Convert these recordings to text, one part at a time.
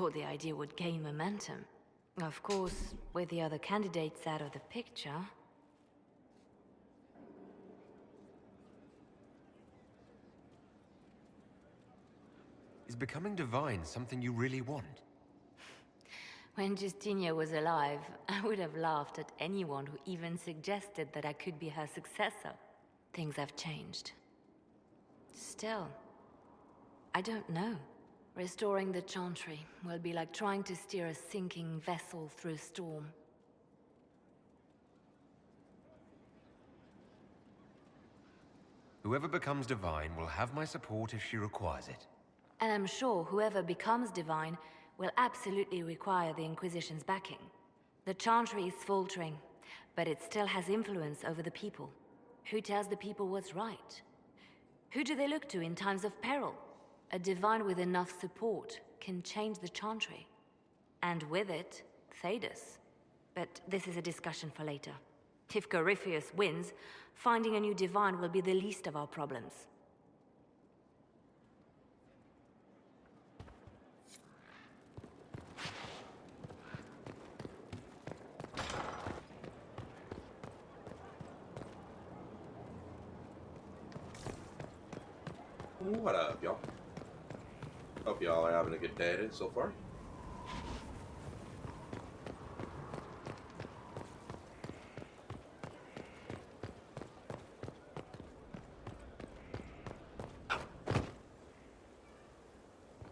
thought the idea would gain momentum. Of course, with the other candidates out of the picture... Is becoming divine something you really want? When Justinia was alive, I would have laughed at anyone who even suggested that I could be her successor. Things have changed. Still, I don't know. Restoring the Chantry will be like trying to steer a sinking vessel through a storm. Whoever becomes divine will have my support if she requires it. And I'm sure whoever becomes divine will absolutely require the Inquisition's backing. The Chantry is faltering, but it still has influence over the people. Who tells the people what's right? Who do they look to in times of peril? A divine with enough support can change the Chantry. And with it, Thedas. But this is a discussion for later. If Corypheus wins, finding a new divine will be the least of our problems. What up, y'all? Hope y'all are having a good day so far.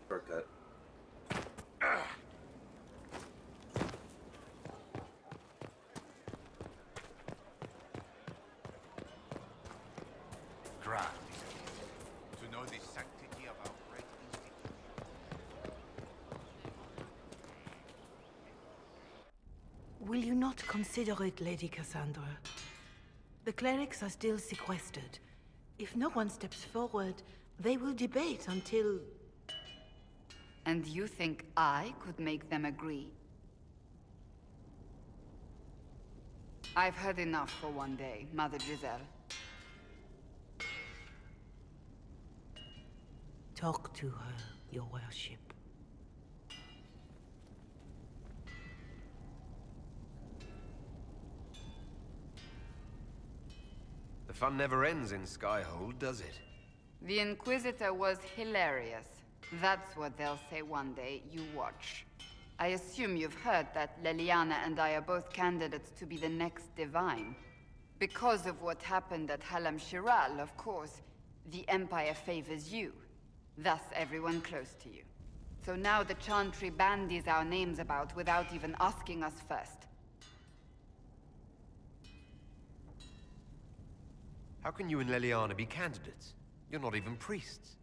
Shortcut. To know the sanctity of our great institute. Will you not consider it, Lady Cassandra? The clerics are still sequestered. If no one steps forward, they will debate until... And you think I could make them agree? I've heard enough for one day, Mother Giselle. Talk to her, your worship. The fun never ends in Skyhold, does it? The Inquisitor was hilarious. That's what they'll say one day. You watch. I assume you've heard that Leliana and I are both candidates to be the next Divine. Because of what happened at Halam Shiral, of course, the Empire favors you. Thus everyone close to you. So now the Chantry bandies our names about without even asking us first. How can you and Leliana be candidates? You're not even priests.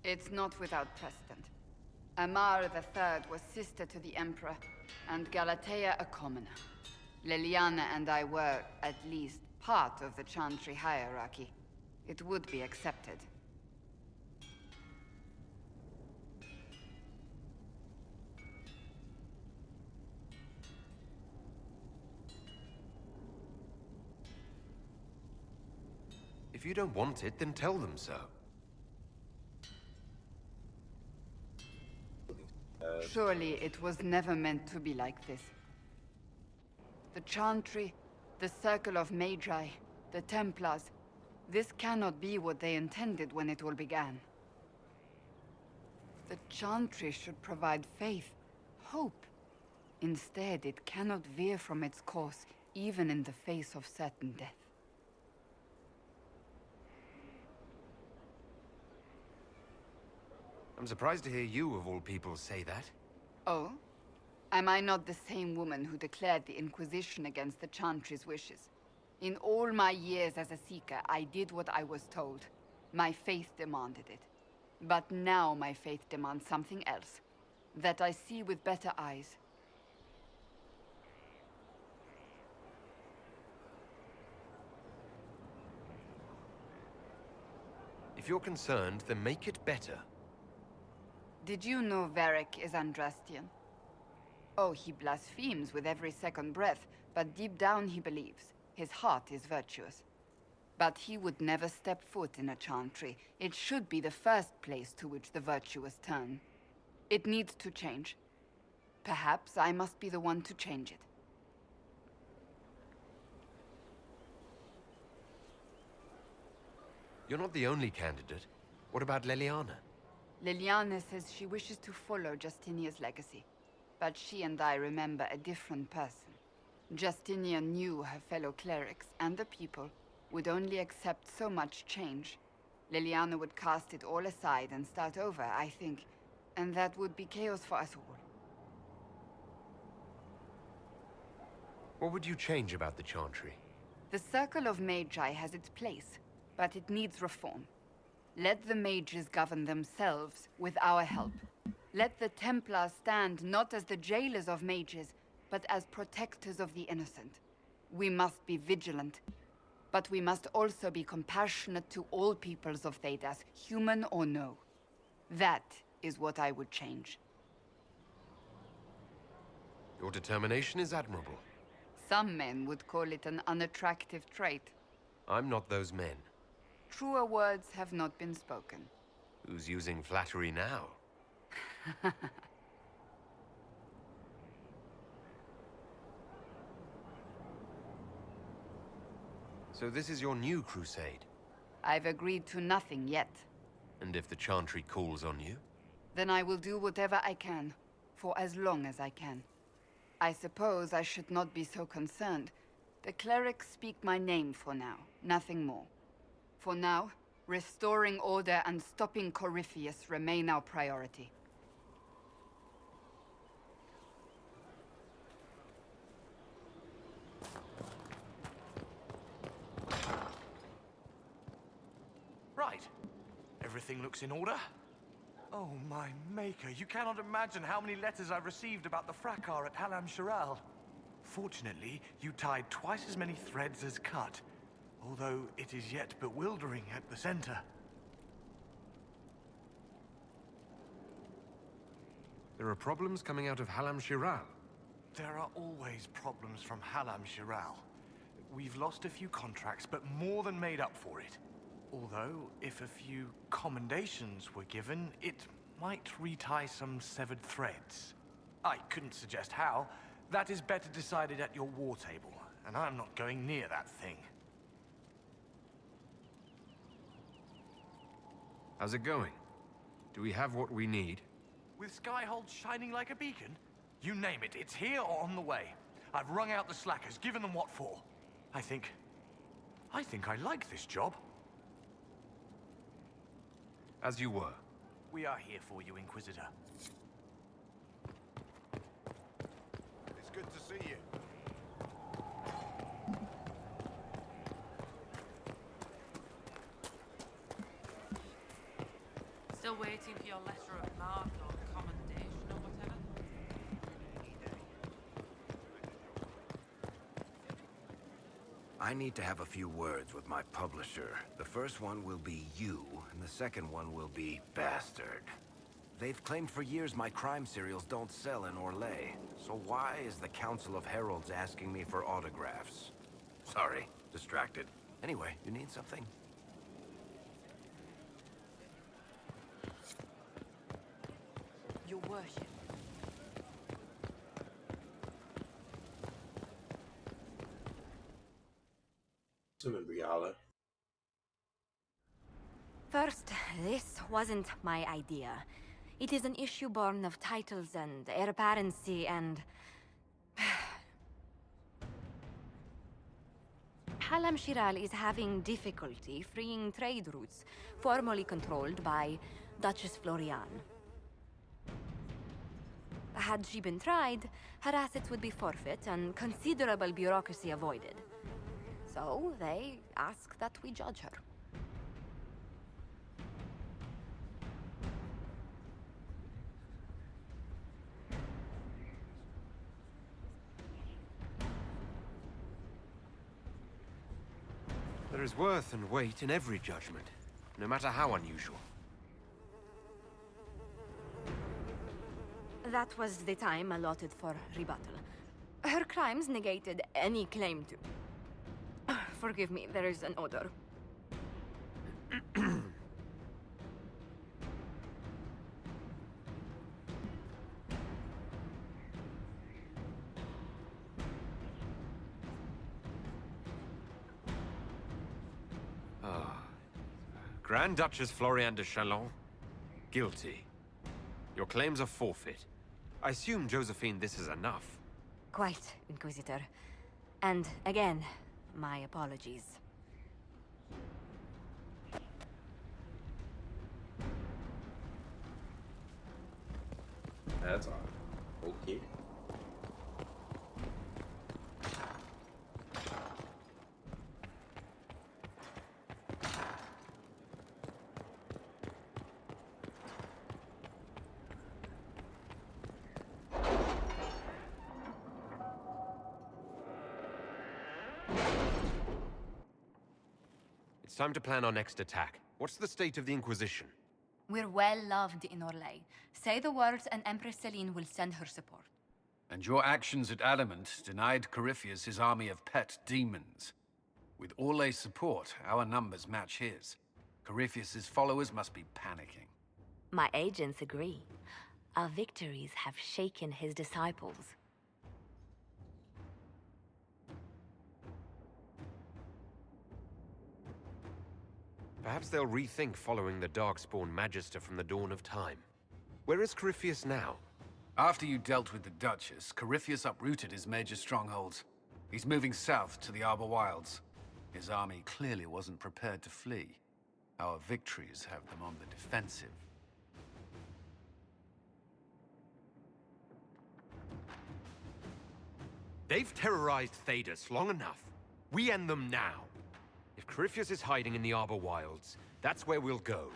It's not without precedent. Amar III was sister to the Emperor, and Galatea a commoner. Leliana and I were, at least, part of the Chantry hierarchy. It would be accepted. If you don't want it, then tell them so. Surely it was never meant to be like this. The Chantry, the Circle of Magi, the Templars, this cannot be what they intended when it all began. The Chantry should provide faith, hope. Instead, it cannot veer from its course, even in the face of certain death. I'm surprised to hear you, of all people, say that. Oh? Am I not the same woman who declared the Inquisition against the Chantry's wishes? In all my years as a Seeker, I did what I was told. My faith demanded it. But now my faith demands something else. That I see with better eyes. If you're concerned, then make it better. Did you know Varric is Andrastian? Oh, he blasphemes with every second breath, but deep down he believes. His heart is virtuous. But he would never step foot in a Chantry. It should be the first place to which the virtuous turn. It needs to change. Perhaps I must be the one to change it. You're not the only candidate. What about Leliana? Liliana says she wishes to follow Justinia's legacy. But she and I remember a different person. Justinia knew her fellow clerics and the people would only accept so much change. Liliana would cast it all aside and start over, I think. And that would be chaos for us all. What would you change about the Chantry? The Circle of Magi has its place, but it needs reform. Let the mages govern themselves with our help. Let the Templars stand not as the jailers of mages, but as protectors of the innocent. We must be vigilant, but we must also be compassionate to all peoples of Thedas, human or no. That is what I would change. Your determination is admirable. Some men would call it an unattractive trait. I'm not those men. Truer words have not been spoken. Who's using flattery now? So this is your new crusade? I've agreed to nothing yet. And if the Chantry calls on you? Then I will do whatever I can, for as long as I can. I suppose I should not be so concerned. The clerics speak my name for now, nothing more. For now, restoring order and stopping Corypheus remain our priority. Right. Everything looks in order. Oh, my maker, you cannot imagine how many letters I've received about the fracas at Halam Shiral. Fortunately, you tied twice as many threads as cut, although it is yet bewildering at the center. There are problems coming out of Halam Shiral. There are always problems from Halam Shiral. We've lost a few contracts, but more than made up for it. Although, if a few commendations were given, it might retie some severed threads. I couldn't suggest how. That is better decided at your war table, and I'm not going near that thing. How's it going? Do we have what we need? With Skyhold shining like a beacon? You name it, it's here or on the way. I've wrung out the slackers, given them what for. I think I like this job. As you were. We are here for you, Inquisitor. It's good to see you. Still waiting for your letter of marque or commendation or whatever? I need to have a few words with my publisher. The first one will be you, and the second one will be Bastard. They've claimed for years my crime serials don't sell in Orlais. So why is the Council of Heralds asking me for autographs? Sorry, distracted. Anyway, you need something? Your worship. First, this wasn't my idea. It is an issue born of titles and heir apparency and... Halam Shiral is having difficulty freeing trade routes formerly controlled by Duchess Florian. Had she been tried, her assets would be forfeit and considerable bureaucracy avoided. So they ask that we judge her. There is worth and weight in every judgment, no matter how unusual. That was the time allotted for rebuttal. Her crimes negated any claim to... Forgive me, there is an odor. Grand Duchess Floriane de Chalon, guilty. Your claims are forfeit. I assume, Josephine, this is enough. Quite, Inquisitor. And again, my apologies. That's odd. Okay. It's time to plan our next attack. What's the state of the Inquisition? We're well loved in Orlais. Say the words and Empress Celine will send her support. And your actions at Adamant denied Corypheus his army of pet demons. With Orlais' support, our numbers match his. Corypheus' followers must be panicking. My agents agree. Our victories have shaken his disciples. Perhaps they'll rethink following the Darkspawn Magister from the dawn of time. Where is Corypheus now? After you dealt with the Duchess, Corypheus uprooted his major strongholds. He's moving south to the Arbor Wilds. His army clearly wasn't prepared to flee. Our victories have them on the defensive. They've terrorized Thedas long enough. We end them now. If Corypheus is hiding in the Arbor Wilds, that's where we'll go.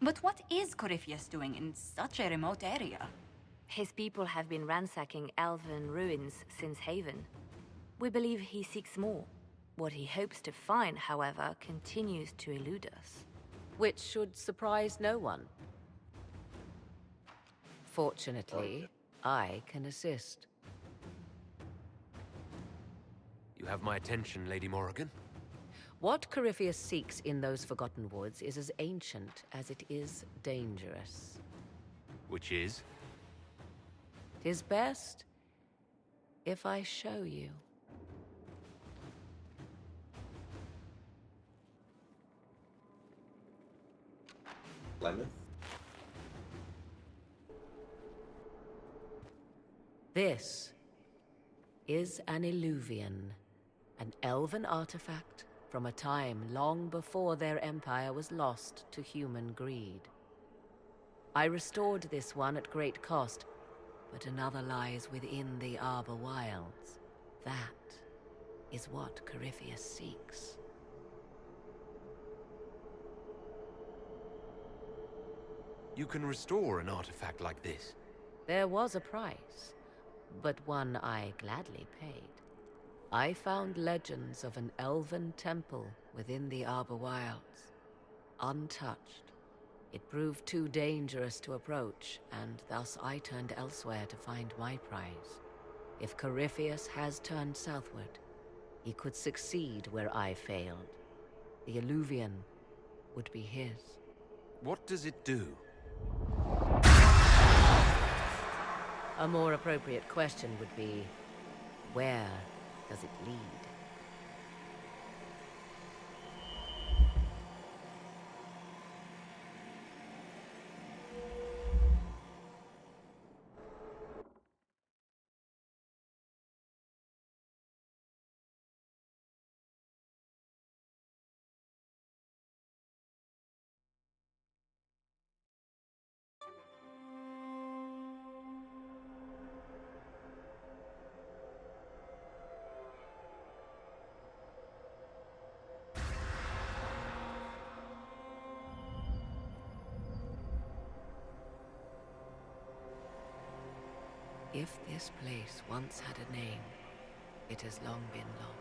But what is Corypheus doing in such a remote area? His people have been ransacking elven ruins since Haven. We believe he seeks more. What he hopes to find, however, continues to elude us. Which should surprise no one. Fortunately, I can assist. You have my attention, Lady Morrigan. What Corypheus seeks in those Forgotten Woods is as ancient as it is dangerous. Which is? 'Tis best if I show you. Plymouth? This is an Illuvian, an elven artifact from a time long before their empire was lost to human greed. I restored this one at great cost, but another lies within the Arbor Wilds. That is what Corypheus seeks. You can restore an artifact like this. There was a price, but one I gladly paid. I found legends of an elven temple within the Arbor Wilds, untouched. It proved too dangerous to approach, and thus I turned elsewhere to find my prize. If Corypheus has turned southward, he could succeed where I failed. The Illuvian would be his. What does it do? A more appropriate question would be, where does it lead? If this place once had a name, it has long been lost.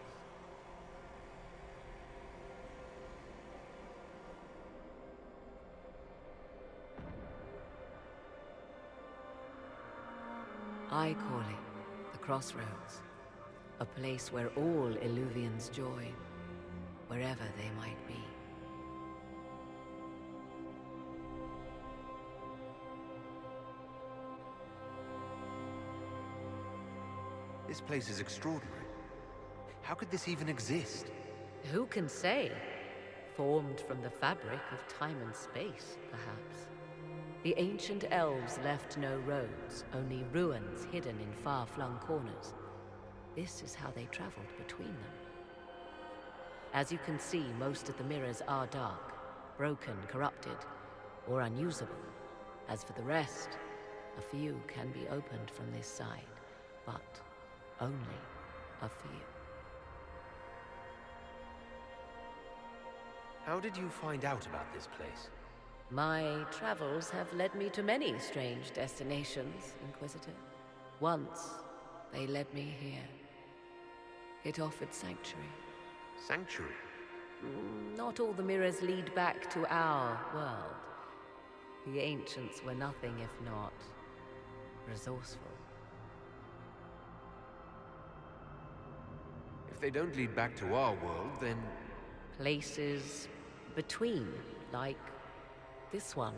I call it the Crossroads, a place where all Illuvians join, wherever they might be. This place is extraordinary. How could this even exist? Who can say? Formed from the fabric of time and space, perhaps. The ancient elves left no roads, only ruins hidden in far-flung corners. This is how they traveled between them. As you can see, most of the mirrors are dark, broken, corrupted, or unusable. As for the rest, a few can be opened from this side, but only a few. How did you find out about this place? My travels have led me to many strange destinations, Inquisitor. Once, they led me here. It offered sanctuary. Sanctuary? Not all the mirrors lead back to our world. The ancients were nothing if not resourceful. If they don't lead back to our world, then... Places between, like this one.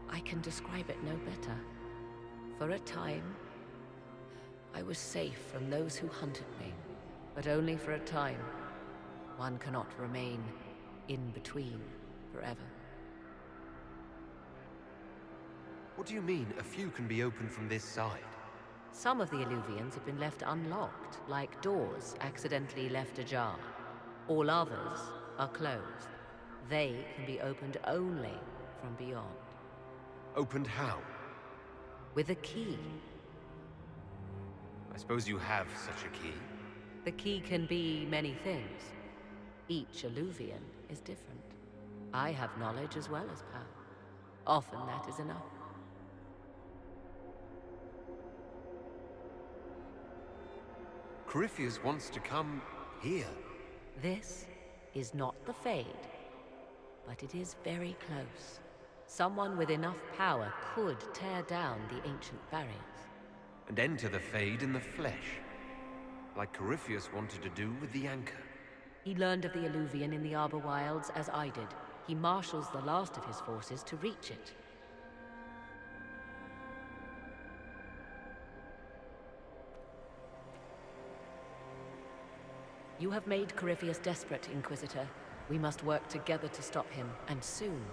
I can describe it no better. For a time, I was safe from those who hunted me, but only for a time. One cannot remain in between forever. What do you mean, a few can be opened from this side? Some of the Illuvians have been left unlocked, like doors accidentally left ajar. All others are closed. They can be opened only from beyond. Opened how? With a key. I suppose you have such a key. The key can be many things. Each Illuvian is different. I have knowledge as well as power. Often that is enough. Corypheus wants to come here. This is not the Fade, but it is very close. Someone with enough power could tear down the ancient barriers. And enter the Fade in the flesh, like Corypheus wanted to do with the Anchor. He learned of the Illuvian in the Arbor Wilds as I did. He marshals the last of his forces to reach it. You have made Corypheus desperate, Inquisitor. We must work together to stop him, and soon.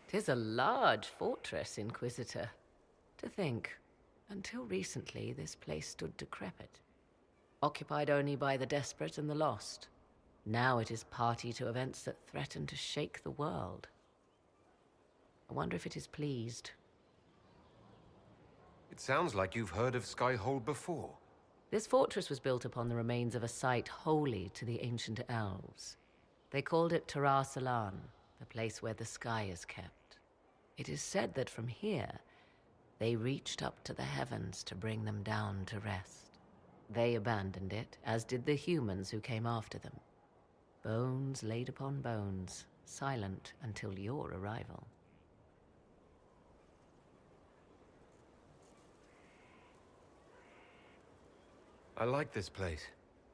"'Tis a large fortress, Inquisitor. To think, until recently this place stood decrepit, occupied only by the desperate and the lost. Now it is party to events that threaten to shake the world. I wonder if it is pleased." It sounds like you've heard of Skyhold before. This fortress was built upon the remains of a site holy to the ancient elves. They called it Tarar Salan, the place where the sky is kept. It is said that from here, they reached up to the heavens to bring them down to rest. They abandoned it, as did the humans who came after them. Bones laid upon bones, silent until your arrival. I like this place.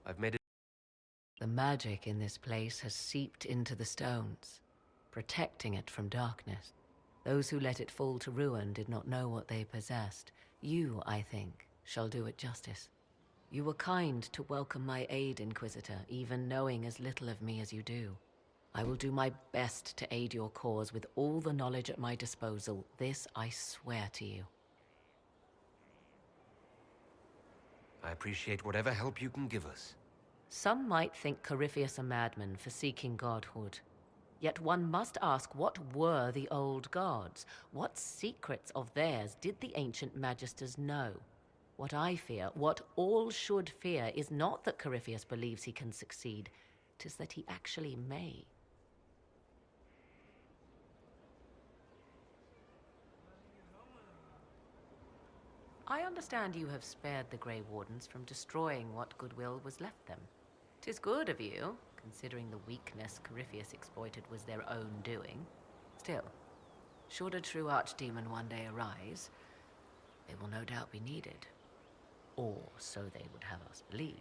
I've made it... The magic in this place has seeped into the stones, protecting it from darkness. Those who let it fall to ruin did not know what they possessed. You, I think, shall do it justice. You were kind to welcome my aid, Inquisitor, even knowing as little of me as you do. I will do my best to aid your cause with all the knowledge at my disposal. This I swear to you. I appreciate whatever help you can give us. Some might think Corypheus a madman for seeking godhood. Yet one must ask, what were the old gods? What secrets of theirs did the ancient magisters know? What I fear, what all should fear, is not that Corypheus believes he can succeed. 'Tis that he actually may. I understand you have spared the Grey Wardens from destroying what goodwill was left them. 'Tis good of you, considering the weakness Corypheus exploited was their own doing. Still, should a true archdemon one day arise, they will no doubt be needed. Or so they would have us believe.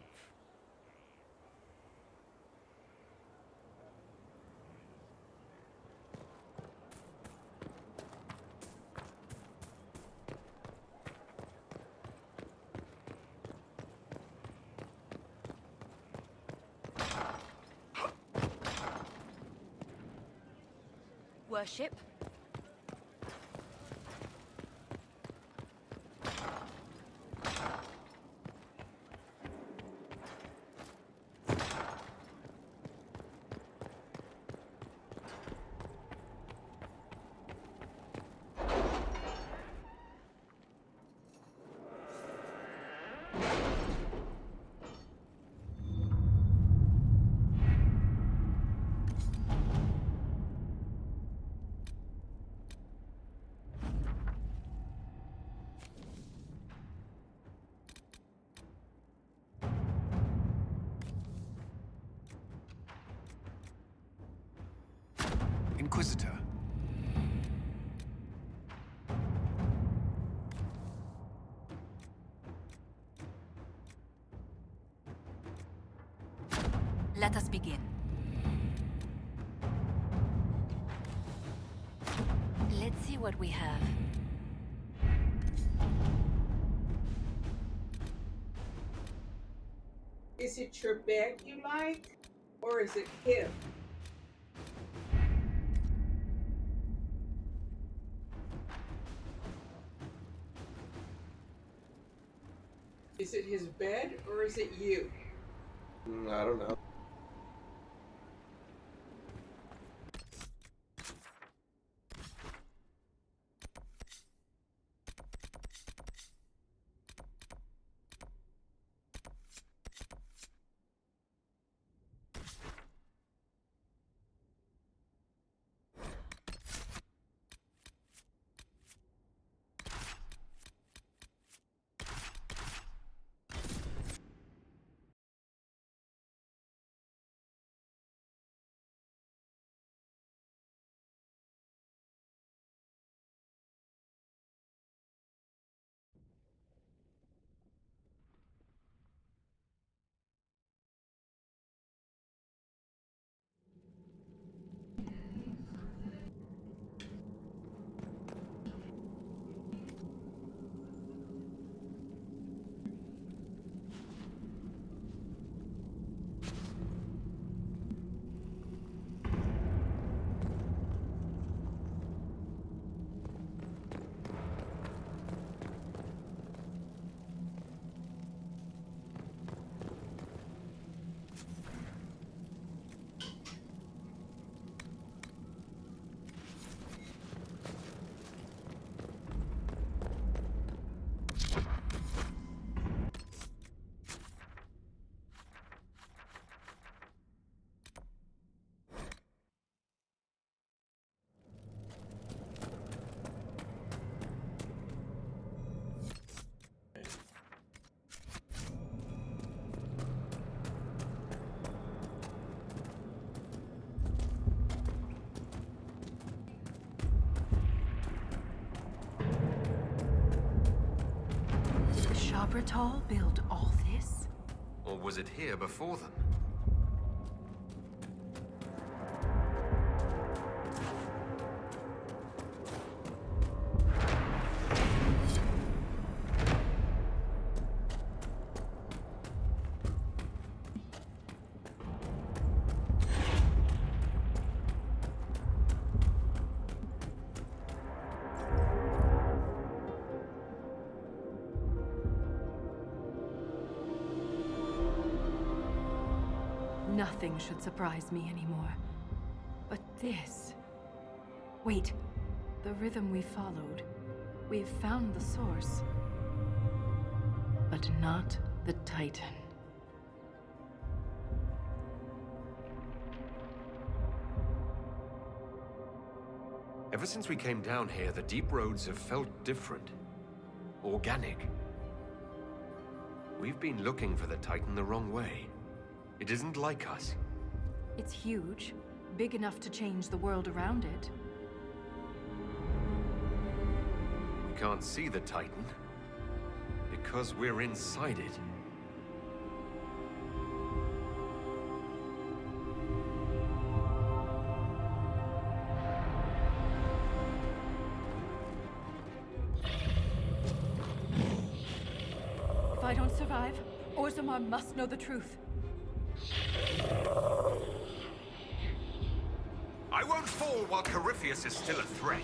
Worship? Inquisitor. Let us begin. Let's see what we have. Is it your bed you like, or is it him? Is it his bed, or is it you? I don't know. Shabratal build all this? Or was it here before them? Nothing should surprise me anymore. But this... Wait. The rhythm we followed. We've found the source. but not the Titan. Ever since we came down here, the deep roads have felt different. Organic. We've been looking for the Titan the wrong way. It isn't like us. It's huge, big enough to change the world around it. We can't see the Titan because we're inside it. If I don't survive, Orzammar must know the truth. I won't fall while Corypheus is still a threat.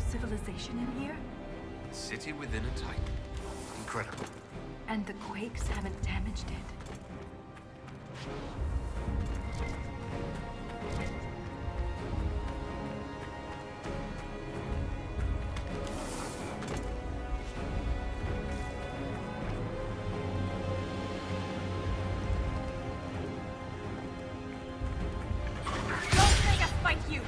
Civilization in here? A city within a Titan. Incredible. And the quakes haven't damaged it. Don't make us fight you!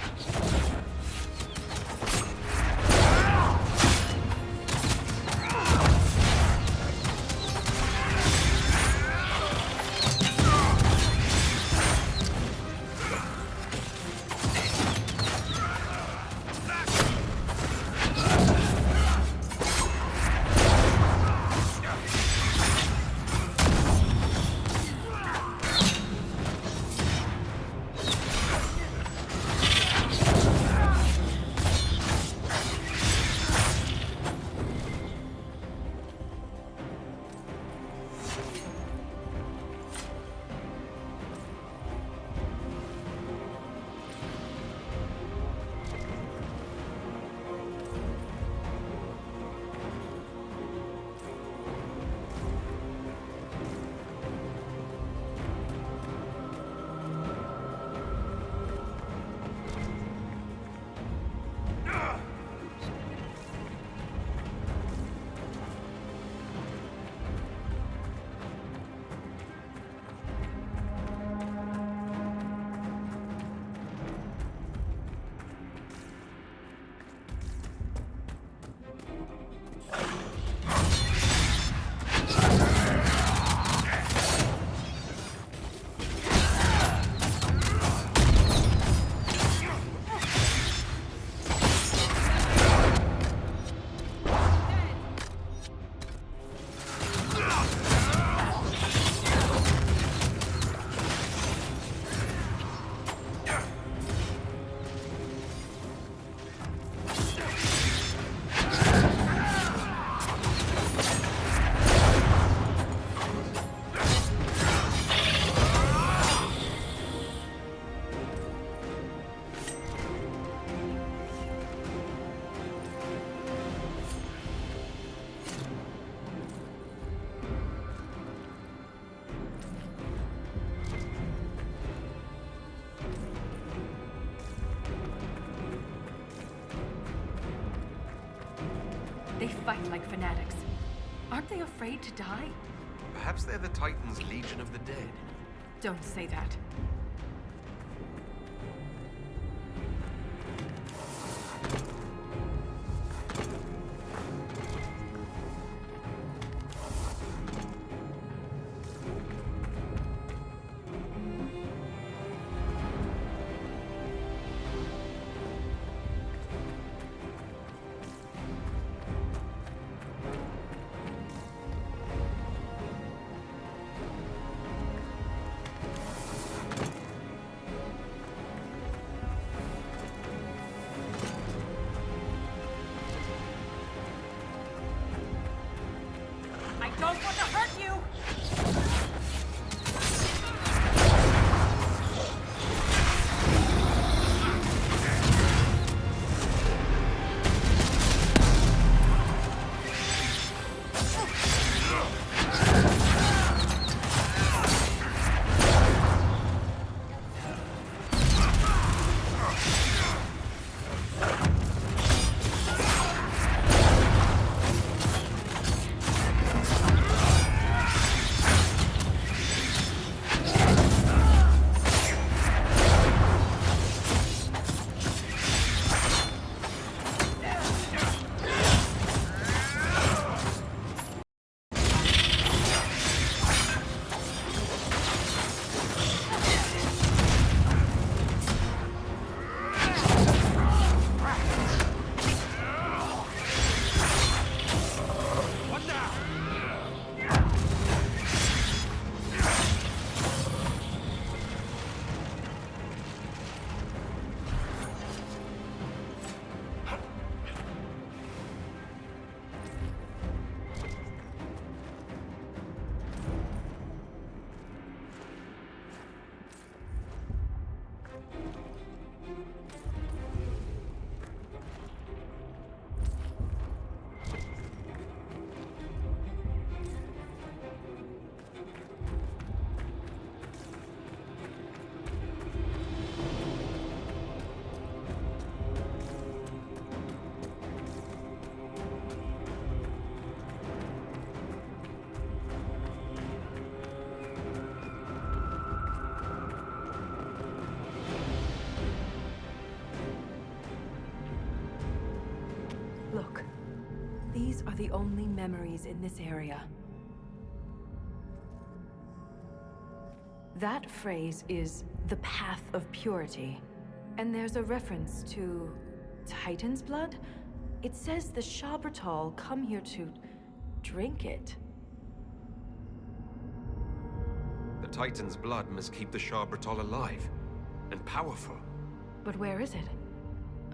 They fight like fanatics. Aren't they afraid to die? Perhaps they're the Titan's Legion of the Dead. Don't say that. the only memories in this area. That phrase is the path of purity. And there's a reference to Titan's blood? It says the Shabratal come here to drink it. The Titan's blood must keep the Shabratal alive and powerful. But where is it?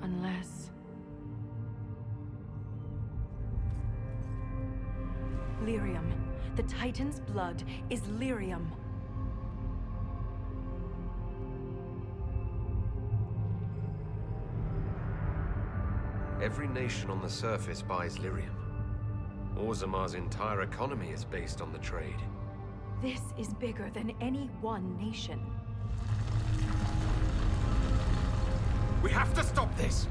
Unless... Lyrium. The Titan's blood is lyrium. Every nation on the surface buys lyrium. Orzamar's entire economy is based on the trade. This is bigger than any one nation. We have to stop this!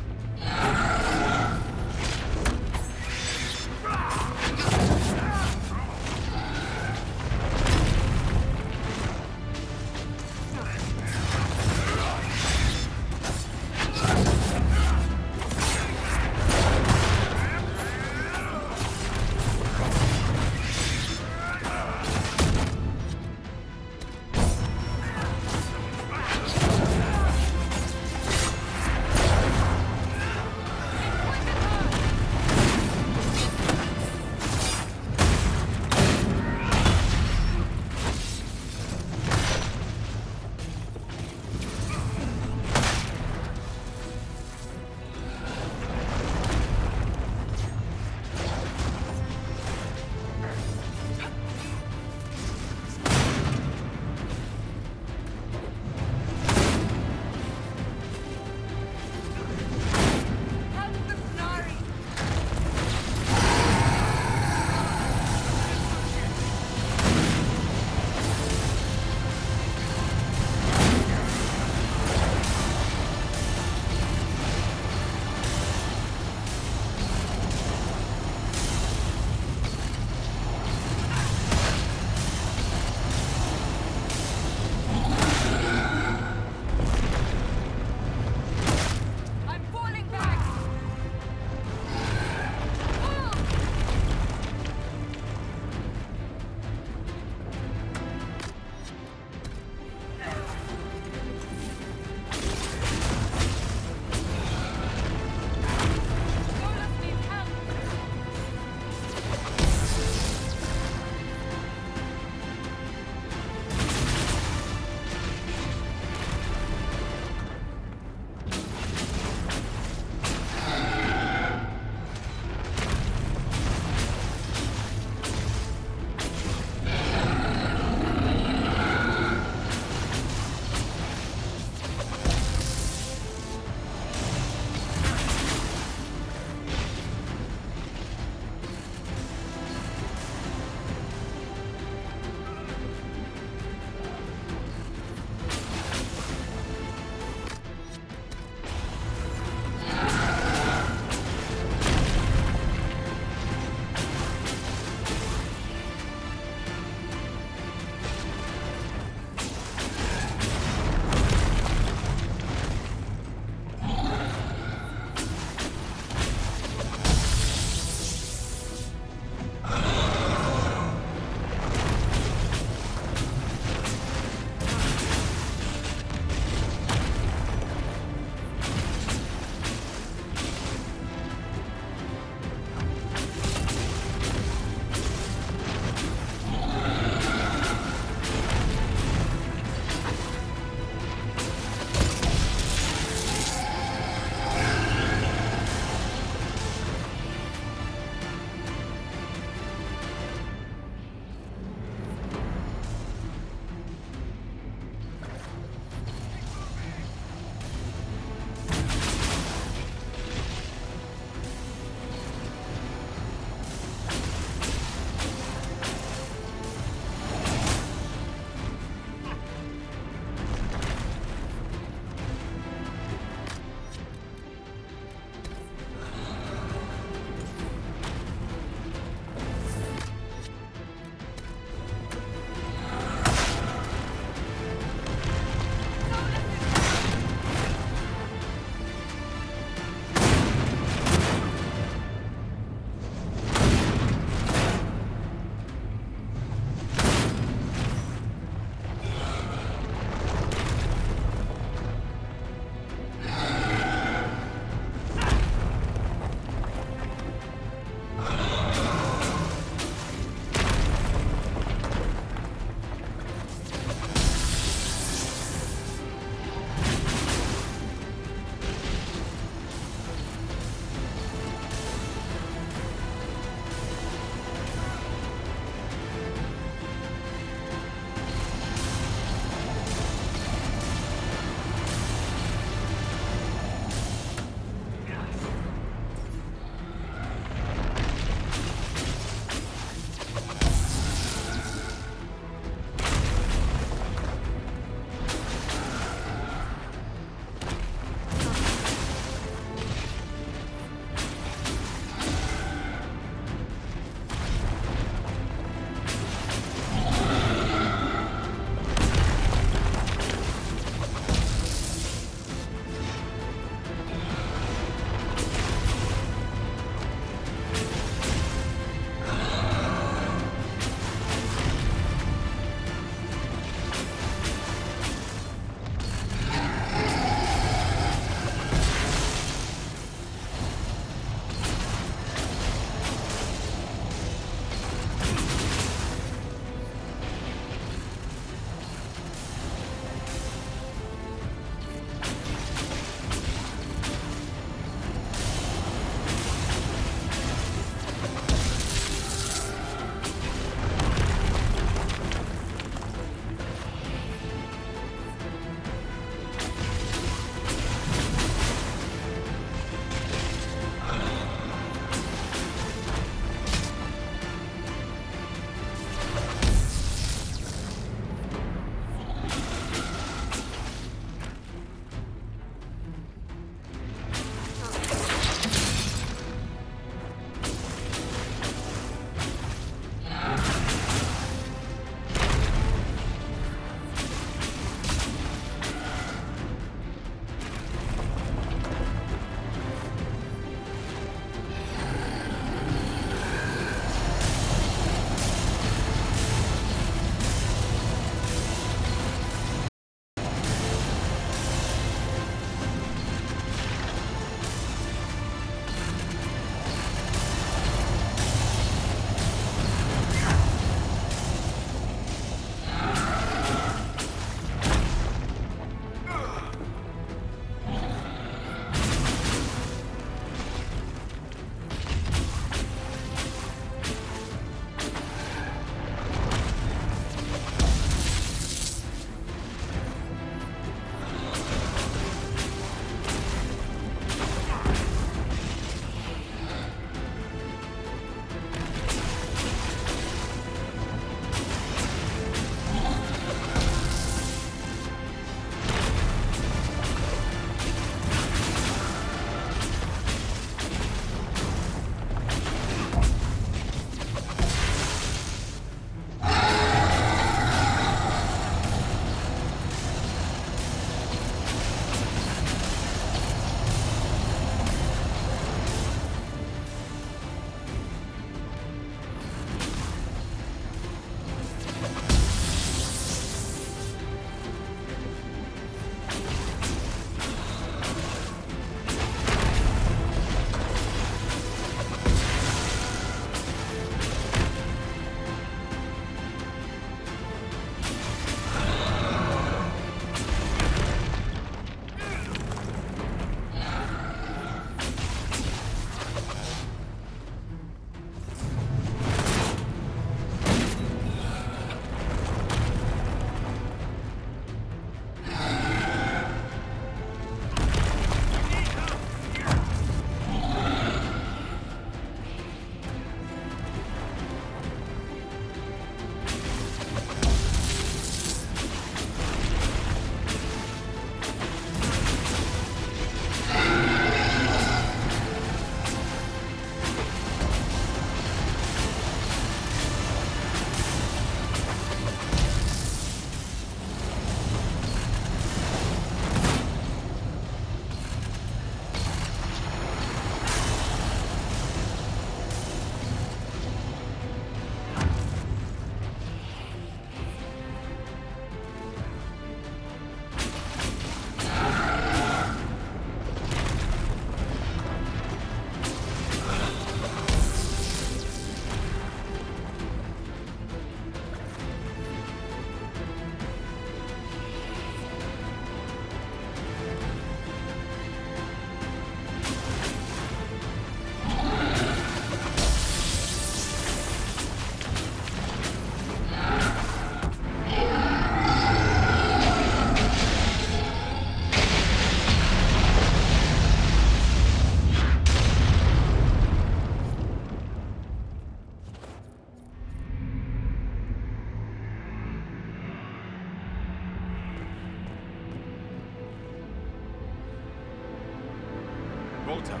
Volta,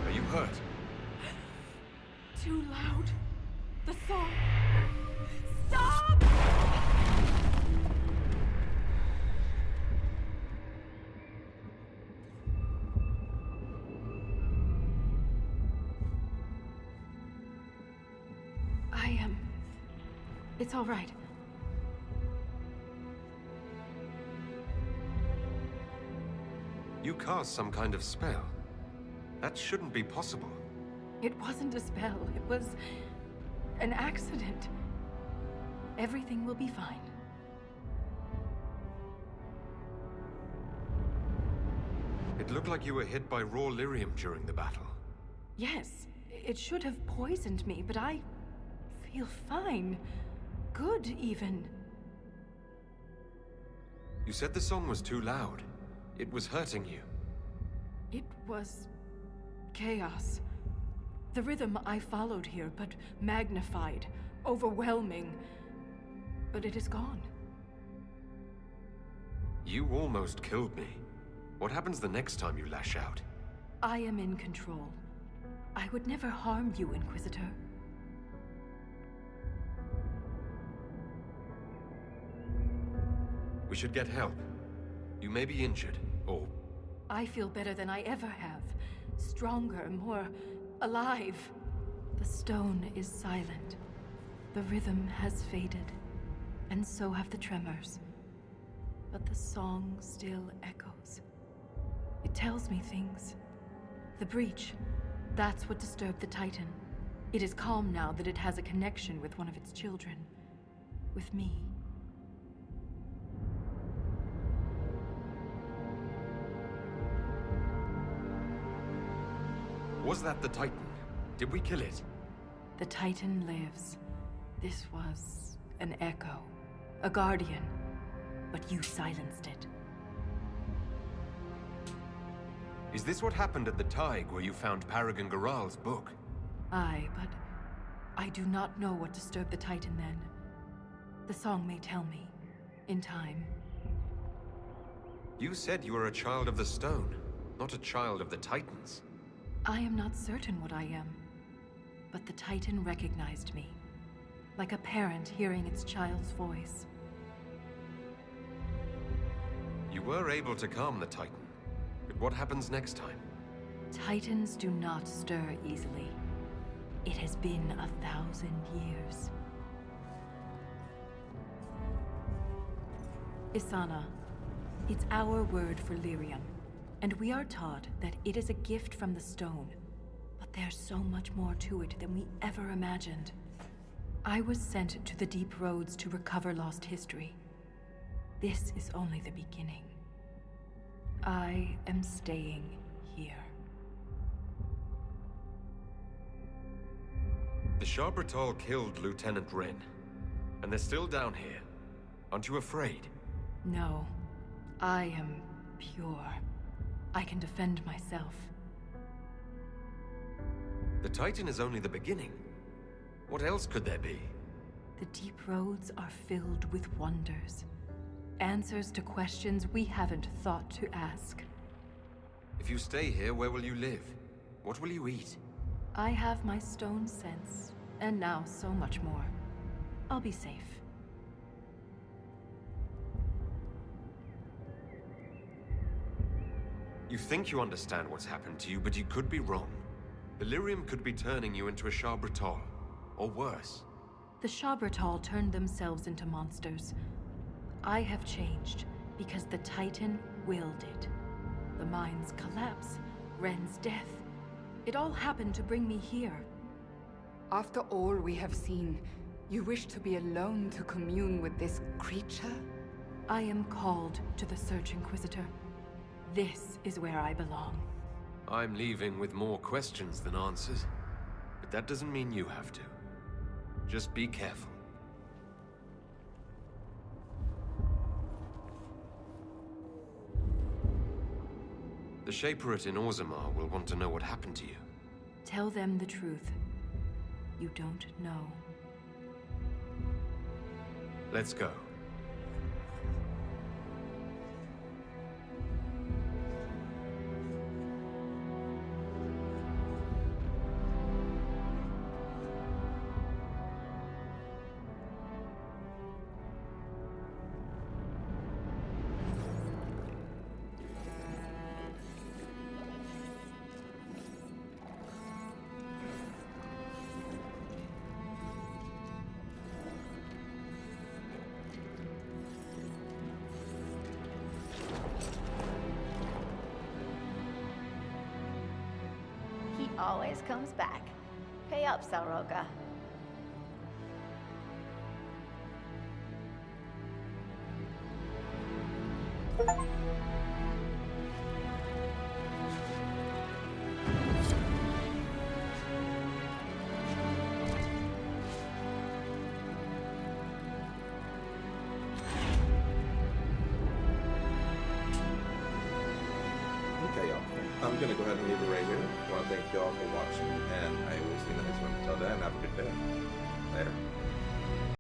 are you hurt? Too loud. The song. Stop! It's all right. You cast some kind of spell. That shouldn't be possible. It wasn't a spell. It was an accident. Everything will be fine. It looked like you were hit by raw lyrium during the battle. Yes, it should have poisoned me, but I feel fine. Good, even. You said the song was too loud. It was hurting you. It was chaos. The rhythm I followed here, but magnified, overwhelming. But it is gone. You almost killed me. What happens the next time you lash out? I am in control. I would never harm you, Inquisitor. We should get help. You may be injured, or... I feel better than I ever have. Stronger, more alive. The stone is silent. The rhythm has faded, and so have the tremors. But the song still echoes. It tells me things. The breach, that's what disturbed the Titan. It is calm now that it has a connection with one of its children. With me. Was that the Titan? Did we kill it? The Titan lives. This was an echo. A guardian. But you silenced it. Is this what happened at the Tig where you found Paragon Garal's book? Aye, but I do not know what disturbed the Titan then. The song may tell me. In time. You said you were a child of the stone, not a child of the Titans. I am not certain what I am. But the Titan recognized me. Like a parent hearing its child's voice. You were able to calm the Titan. But what happens next time? Titans do not stir easily. It has been 1,000 years. Isana. It's our word for lyrium. And we are taught that it is a gift from the stone. But there's so much more to it than we ever imagined. I was sent to the deep roads to recover lost history. This is only the beginning. I am staying here. The Sharbertal killed Lieutenant Wren. And they're still down here. Aren't you afraid? No. I am pure. I can defend myself. The Titan is only the beginning. What else could there be? The deep roads are filled with wonders. Answers to questions we haven't thought to ask. If you stay here, where will you live? What will you eat? I have my stone sense, and now so much more. I'll be safe. You think you understand what's happened to you, but you could be wrong. The lyrium could be turning you into a Sharbertal, or worse. The Sharbertal turned themselves into monsters. I have changed, because the Titan willed it. The mine's collapse, Ren's death. It all happened to bring me here. After all we have seen, you wish to be alone to commune with this creature? I am called to the Search, Inquisitor. This is where I belong. I'm leaving with more questions than answers. But that doesn't mean you have to. Just be careful. The Shaperate in Orzammar will want to know what happened to you. Tell them the truth. You don't know. Let's go. always comes back. Pay up, Salroga. Okay, y'all. I'm gonna go ahead and leave it right here. I want to thank y'all for watching, and I will see you in the next one. Until then, have a good day. Later.